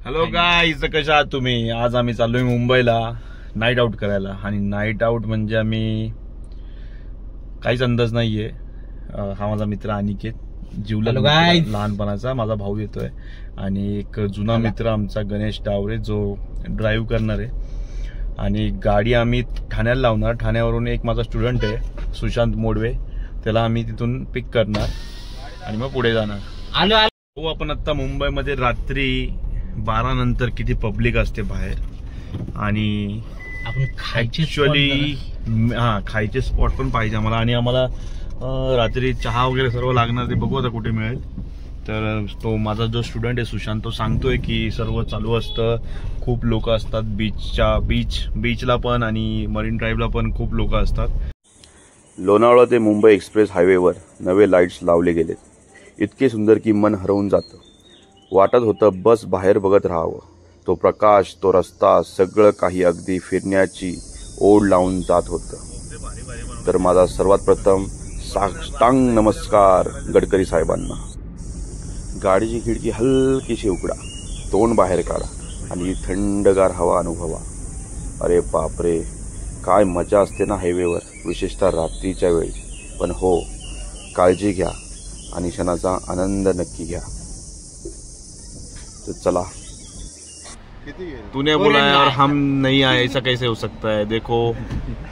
Hello guys, कशा आहात तुम्ही? आज आम्ही चाललोय मुंबईला नाईट आउट करायला. आणि नाईट आउट म्हणजे आम्ही काहीच अंदाज नाहीये. हा माझा मित्र अनिकेत, जीवला लहानपणाचा माझा भाऊ येतोय, आणि एक जुना मित्र आमचा गणेश डावरे जो ड्राईव्ह करणार आहे. आणि गाडी आम्ही ठाण्याला लावणार. ठाण्यावरून एक माझा स्टुडंट आहे सुशांत मोडवे, त्याला आम्ही तिथून पिक करणार आणि मग पुढे जाणार. हो, आपण आता मुंबईमध्ये रात्री 12 नंतर किती पब्लिक असते बाहेर. आणि आपण ऍक्च्युअली खायचे स्पॉट पण पाहिजे आम्हाला. आणि आम्हाला रात्री चहा वगैरे सर्व लागणार, ते बघू आता कुठे मिळेल. तर तो माझा जो स्टुडंट आहे सुशांत, तो सांगतोय की सर्व चालू असतं, खूप लोक असतात बीचला पण, आणि मरीन ड्राईव्हला पण खूप लोक असतात. लोणावळा ते मुंबई एक्सप्रेस हायवेवर नवे लाईट्स लावले गेलेत. इतके सुंदर की मन हरवून जातं. वाटत होतं बस बाहेर बघत राहावं. तो प्रकाश, तो रस्ता, सगळं काही अगदी फिरण्याची ओढ लावून जात होतं. तर माझा सर्वात प्रथम साष्टांग नमस्कार गडकरी साहेबांना. गाडीची खिडकी हलकीशी उघडा, तोंड बाहेर काढा आणि थंडगार हवा अनुभवा. अरे बापरे, काय मजा असते ना हायवेवर, विशेषतः रात्रीच्या वेळी. पण हो, काळजी घ्या आणि क्षणाचा आनंद नक्की घ्या. तो चला. तूने बोला और हम नहीं आए, ऐसा कैसे हो सकता है? देखो,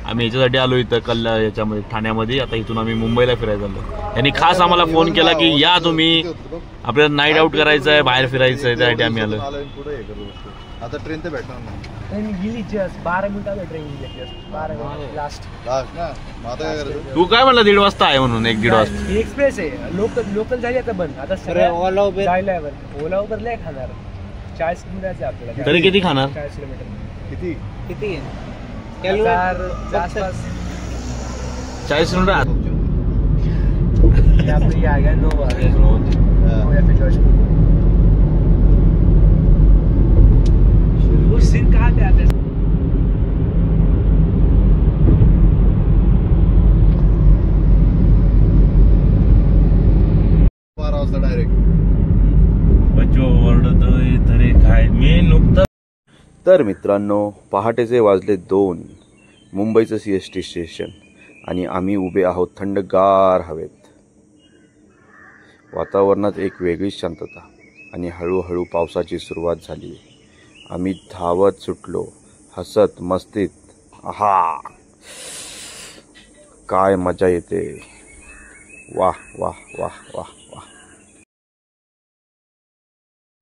आम्ही याच्यासाठी आलो इथं याच्यामध्ये ठाण्यामध्ये. आता इथून आम्ही मुंबईला फिरायला चाललो. यांनी खास आम्हाला फोन केला की या तुम्ही, आपल्याला नाईट आउट करायचं आहे, बाहेर फिरायचं आहे, त्यासाठी आम्ही आलो. आता ट्रेन तर भेटणार नाही. ट्रेन गेली जस्ट 12 मिनिटाला ट्रेन गेली, जस्ट 12 मिनिट लास्ट ना. आता काय करायचं? तू काय म्हणला 1:30 वाजता आहे म्हणून? 1-1:30 वाजता एक्सप्रेस आहे. लोकल झाली आता बंद. आता सगळं ओला उबर लय खाणार. 40 किलोमीटर आपल्याला. तरी किती खाणार? 40 किलोमीटर. किती 40 किलोमीटर. आपली आ गया 9 वाजे या फिर जॉश वो सीन कहाँ पे आता है? 12 वाजता डायरेक्ट. बच्चो ओरडतोय तरी काय मी नुकतं. तर मित्रांनो, पहाटेचे वाजले 2, मुंबईचं CST स्टेशन, आणि आम्ही उभे आहोत थंडगार हवेत. वातावरणात एक वेगळीच शांतता, आणि हळूहळू पावसाची सुरुवात झाली. आम्ही धावत सुटलो, हसत मस्तीत. आहा, काय मजा येते. वाह वाह वाह वाह वाह.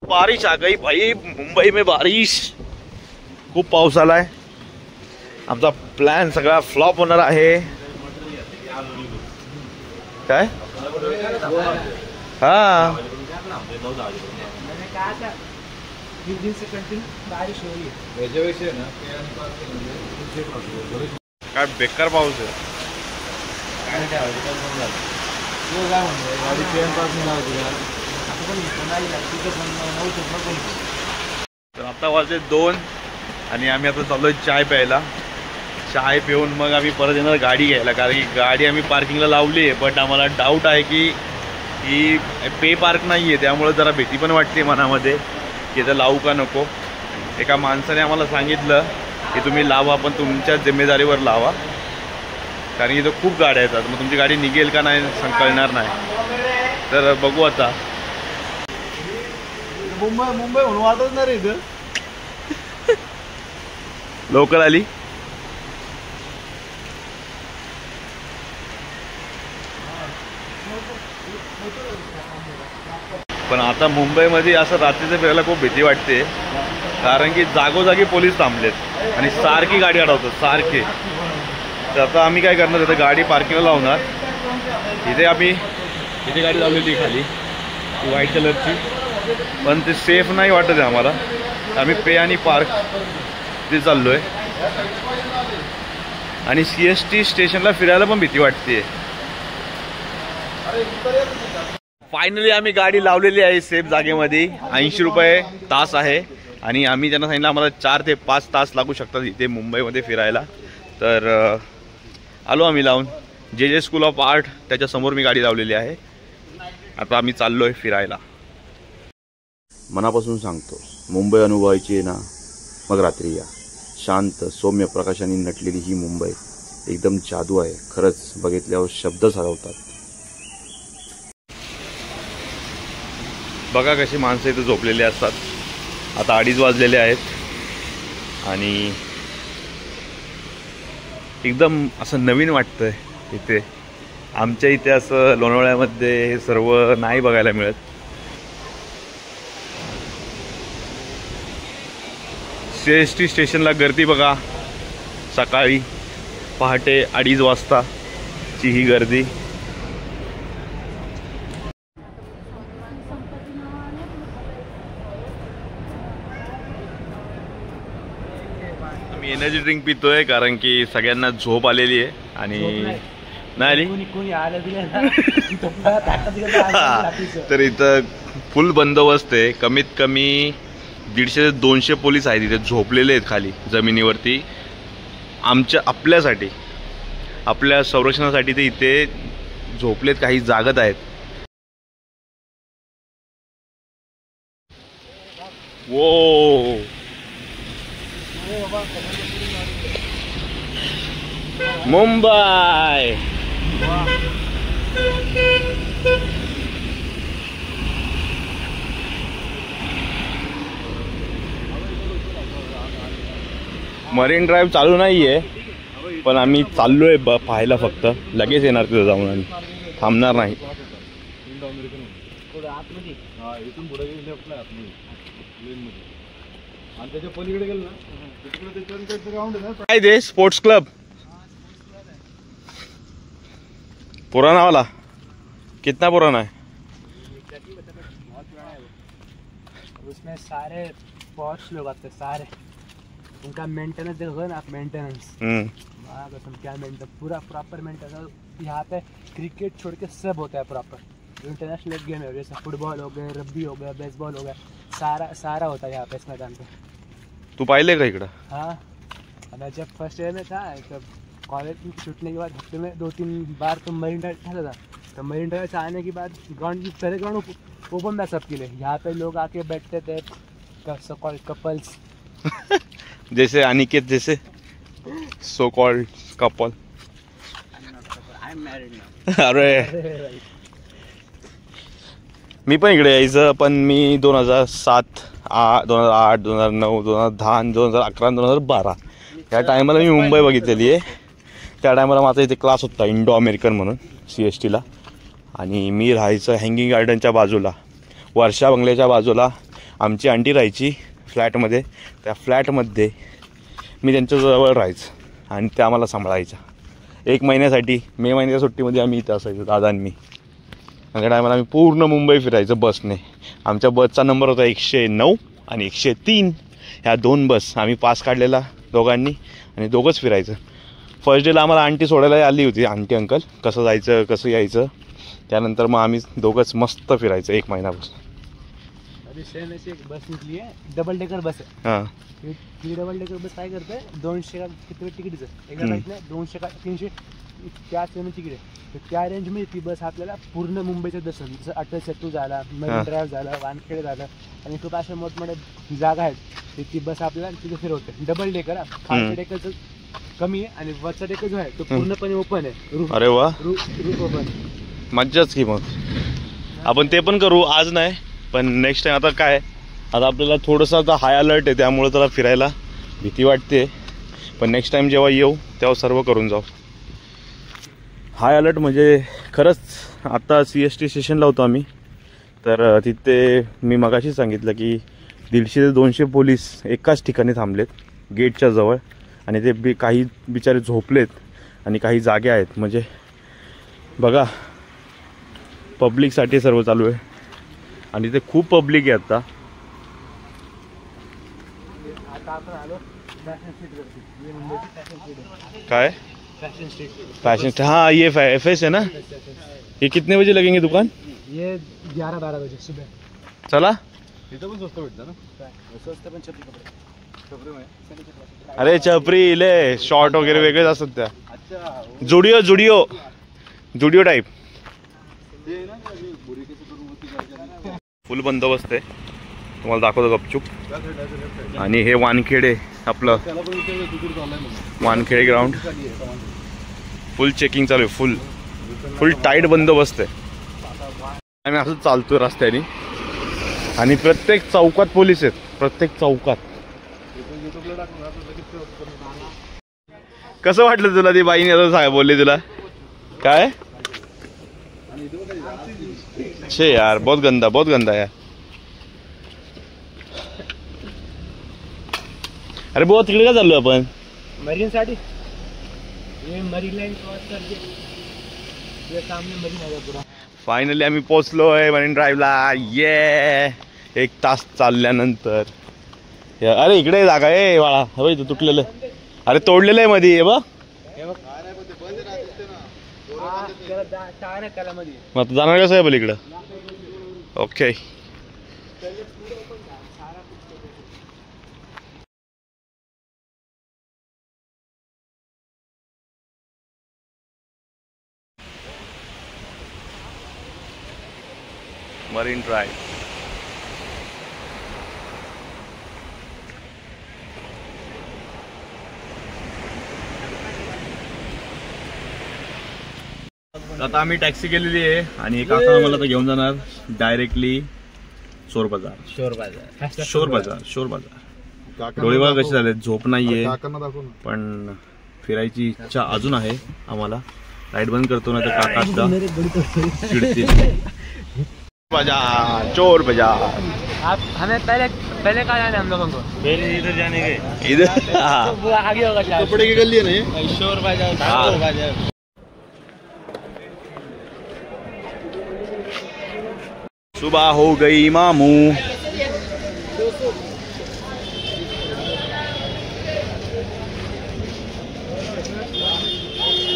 बारिश आ गई भाई, मुंबई में बारिश. खूप पाऊस आलाय. आमचा प्लॅन सगळा फ्लॉप होणार आहे. काय? हा, 3 दिन से कंटिन्यू बारिश हो रही है. याच्याविषयी ना काय बेकार पाऊस आहे. तर आता वाजले 2, आणि आम्ही आता चाललोय चाय प्यायला. चाय पिऊन मग आम्ही परत येणार गाडी घ्यायला, कारण की गाडी आम्ही पार्किंगला लावली आहे. बट आम्हाला डाऊट आहे की ही पे पार्क नाही आहे, त्यामुळे जरा भीती पण वाटते मनामध्ये की इथं लावू का नको. एका माणसाने आम्हाला सांगितलं की तुम्ही लावा, पण तुमच्या जिम्मेदारीवर लावा, कारण इथं खूप गाड्या येतात. मग तुमची गाडी निघेल का नाही कळणार नाही. तर बघू आता. मुंबई म्हणून वाटत नाही रे इथं. लोकल आली. पण आता मुंबईमध्ये असं रात्रीचं फिरायला खूप भीती वाटते, कारण की जागोजागी पोलीस थांबलेत आणि सारखी गाडी अडवतात, सारखे. तर आता आम्ही काय करणार, आता गाडी पार्किंगला लावणार. इथे गाडी लावलेली खाली, ती व्हाईट कलरची, पण ते सेफ नाही वाटत आहे आम्हाला. आम्ही पे आणि पार्क ते चाललोय. आणि CST स्टेशनला फिरायला पण भीती वाटते. फायनली आम्ही गाडी लावलेली आहे सेफ जागेमध्ये. 80 रुपये तास आहे, आणि आम्ही त्यांना सांगितलं आम्हाला 4 ते 5 तास लागू शकतात इथे मुंबईमध्ये फिरायला. तर आलो आम्ही लावून. JJ स्कूल ऑफ आर्ट त्याच्या समोर मी गाडी लावलेली आहे. आता आम्ही चाललोय फिरायला. मनापासून सांगतो, मुंबई अनुभवायची आहे ना, मग रात्री या. शांत सौम्य प्रकाशाने नटलेली ही मुंबई एकदम जादू आहे. खरंच बघितल्यावर शब्दच हरवतात. बघा कशी माणसं इथे झोपलेली असतात. आता 2:30 वाजलेले आहेत आणि एकदम असं नवीन वाटतंय इथे. आमच्या इथे असं लोणावळ्यामध्ये हे सर्व नाही बघायला मिळत. CST स्टेशनला गर्दी बघा. सकाळी पहाटे 2:30 वाजताची ही गर्दी. आम्ही एनर्जी ड्रिंक पितोय कारण की सगळ्यांना झोप आलेली आहे आणि नाही तर इथं फुल बंदोबस्त आहे. कमीत कमी 150 ते 200 पोलीस आहेत इथे झोपलेले आहेत खाली जमिनीवरती. आपल्यासाठी आपल्या संरक्षणासाठी ते इथे झोपलेत, काही जागत आहेत. वो मुंबई मरीन ड्राईव्ह चालू नाहीये, पण आम्ही चाललोय पाहायला. फक्त लगेच येणार तिथं जाऊन आणि थांबणार नाही. काय दे स्पोर्ट्स क्लब पुराना वाला कितना पुराना है? उसमें सारे बहुत लोग आते हैं, सारे उनका मेंटेनेंस देखो ना आप. मेंटेनेंस कसम क्या मेंटेनेंस, पूरा प्रॉपर मेंटेनेंस. यहाँ पे क्रिकेट छोड़ के सब होता है प्रॉपर. इंटरनेशनल गेम है जैसे फुटबॉल हो गए, रग्बी हो गया, बेसबॉल हो गया, सारा होता है यहाँ पे इस मैदान पे. तू पाहिले का इकडं? हाँ, मैं जब फर्स्ट ईयर में था तब कॉलेज छूटने के बाद हफ्ते में 2-3 बार तो मरीन ड्राइव था. तो मरीन ड्राइव से आने के बाद ग्राउंड पहले ग्राउंड ओपन था सबके लिए. यहाँ पे लोग आके बैठते थे, सो कॉल्ड कपल्स. जैसे अनिकेत जैसे सो कॉल्ड कपल. अरे मी पण इकडे यायचं, पण मी 2007, 2008, 2009, 2010, 2011, 2012 या टायमाला मी मुंबई बघितलेली आहे. त्या टायमाला माझा इथे क्लास होता इंडो अमेरिकन म्हणून CSTला. आणि मी राहायचं हँगिंग गार्डनच्या बाजूला, वर्षा बंगल्याच्या बाजूला. आमची आंटी राहायची फ्लॅटमध्ये. त्या फ्लॅटमध्ये मी त्यांच्याजवळ राहायचं आणि त्या आम्हाला सांभाळायच्या. 1 महिन्यासाठी मे महिन्याच्या सुट्टीमध्ये आम्ही इथं असायचो दादा आणि मी. आणि त्या टायमाला आम्ही पूर्ण मुंबई फिरायचं बसने. आमच्या बसचा नंबर होता 109 आणि 103. ह्या 2 बस आम्ही पास काढलेला दोघांनी आणि दोघंच फिरायचं. फर्स्ट डेला आम्हाला आंटी सोडायला आली होती, आंटी अंकल कसं जायचं कसं यायचं. त्यानंतर मग आम्ही दोघंच मस्त फिरायचं 1 महिन्यापासून. अभी सेम ऐसी एक बस निकली है, डबल डेकर बस है. हां, ती डबल डेकर बस काय करते, 200 का किती तिकीट आहे एका बाईकने, 200 का 300 त्या तिकीट आहे. तर त्या रेंजमध्ये ती बस आपल्याला पूर्ण मुंबईचं दर्शन, जसं अटल सेतू झाला, मरीन ड्राईव्ह झालं, वानखेडे झालं आणि खूप अशा मोठमोठ्या जागा आहेत ती बस आपल्याला तिथे फिरवते. डबल डेकर, खालच्या डेकरचं कमी आहे आणि वरचा डेकर जो आहे तो पूर्णपणे ओपन आहे. अरे वा, रूफ ओपन. मज्जाच की. मग आपण ते पण करू, आज नाही पण नेक्स्ट टाइम. आता काय, आता आपल्याला थोडंसं आता हाय अलर्ट आहे त्यामुळे त्याला फिरायला भीती वाटते, पण नेक्स्ट टाइम जेव्हा येऊ तेव्हा सर्व करून जाऊ. हाय अलर्ट म्हणजे खरंच आता CST स्टेशनला होतो आम्ही. तर तिथे मी मगाशी सांगितलं की 150 ते 200 पोलीस एकाच ठिकाणी थांबलेत गेटच्या जवळ. आणि ते काही बिचारे झोपलेत आणि काही जागे आहेत. म्हणजे बघा, पब्लिकसाठी सर्व चालू आहे आणि ते खूप पब्लिक आहे आता. काय फैशन स्ट्रीट. फैशन, हाँ ये FS है ना. ये कितने बजे लगेंगे दुकान? ये 11-12 बजे सुबह. चला. तिथं पण स्वस्त भेटतं ना. स्वस्त पण छपरी कपडे. अरे छपरी ले, शॉर्ट वगैरे वेगळेच असतात त्या. अच्छा, जुडिओ टाईप. ते ना बुरी कशी करून होती. फुल बंदोबस्त आहे तुम्हाला दाखवतो गपचूप. आणि हे वानखेडे आपलं त्याला पण विचारलं तू कुठे चाललाय म्हणून. वानखेडे ग्राउंड खाली आहे, सामान. फुल चेकिंग चालू आहे. फुल टाईट बंदोबस्त आहे. आम्ही असं चालतोय रस्त्याने आणि प्रत्येक चौकात पोलीस आहेत. प्रत्येक चौकात. युट्यूबला टाकून आपण लगेच करून. कसं वाटलं तुला ती बाईने असं सांग बोलली तुला काय? छे यार बहुत गंदा यार. अरे बहुत तिकडे का चाललो आपण? मरीन साठी मरीन लाईन क्रॉस करते ये सामने मरीन आहे पूरा. फायनली आम्ही पोहोचलोय मरीन ड्राईव्हला. ये 1 तास चालल्यानंतर. अरे इकडे जागा आहे बाळा. हवंय तू तुटलेलं. अरे तोडलेलं आहे मध्ये. हे बघ मग आता जाणार कसं आहे बोल इकडं. Okay marine drive. आता आम्ही टॅक्सी केलेली आहे आणि काका मला तर घेऊन जाणार डायरेक्टली शोर बाजार. डोळे बघा कसे झाले. झोप नाहीये काकांना दाखव ना. पण फिरायची इच्छा अजून आहे आम्हाला. लाईट बंद करतो ना तर काका असता चिडतील. बाजार चोर बाजार. आप हमें पहले कहाँ जाना है हम लोगों को? पहले इधर जाने के इधर वो आगे होगा क्या? कपडे की गल्ली आहे ना हे? शोर बाजार. हाँ. बाजार. सुबह हो गई मामू.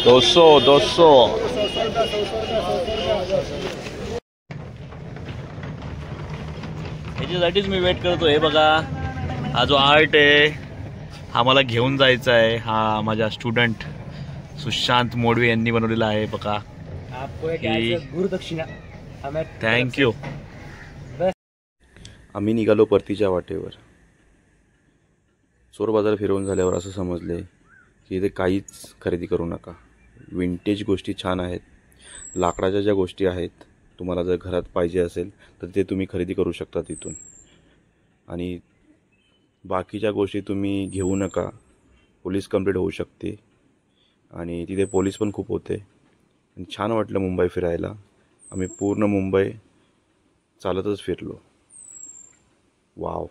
दो सौ ह्याच्यासाठीच मी वेट करतो. हे बघा हा जो आर्ट आहे हा मला घेऊन जायचा आहे. हा माझ्या स्टुडंट सुशांत मोडवे यांनी बनवलेला आहे बघा. आपको एक ही- ऐसे गुरुदक्षिणा हमें थँक्यू. आम्ही निघालो परतीच्या वाटेवर. चोर बाजार फिरवून झाल्यावर असं समजले की इथे काहीच खरेदी करू नका. विंटेज गोष्टी छान आहेत. लाकडाच्या ज्या गोष्टी आहेत तुम्हाला जर घरात पाहिजे असेल तर ते तुम्ही खरेदी करू शकता तिथून. आणि बाकीच्या गोष्टी तुम्ही घेऊ नका. पोलीस कंप्लेंट होऊ शकते आणि तिथे पोलीस पण खूप होते. आणि छान वाटलं मुंबई फिरायला. आम्ही पूर्ण मुंबई चालतच फिरलो. वाव.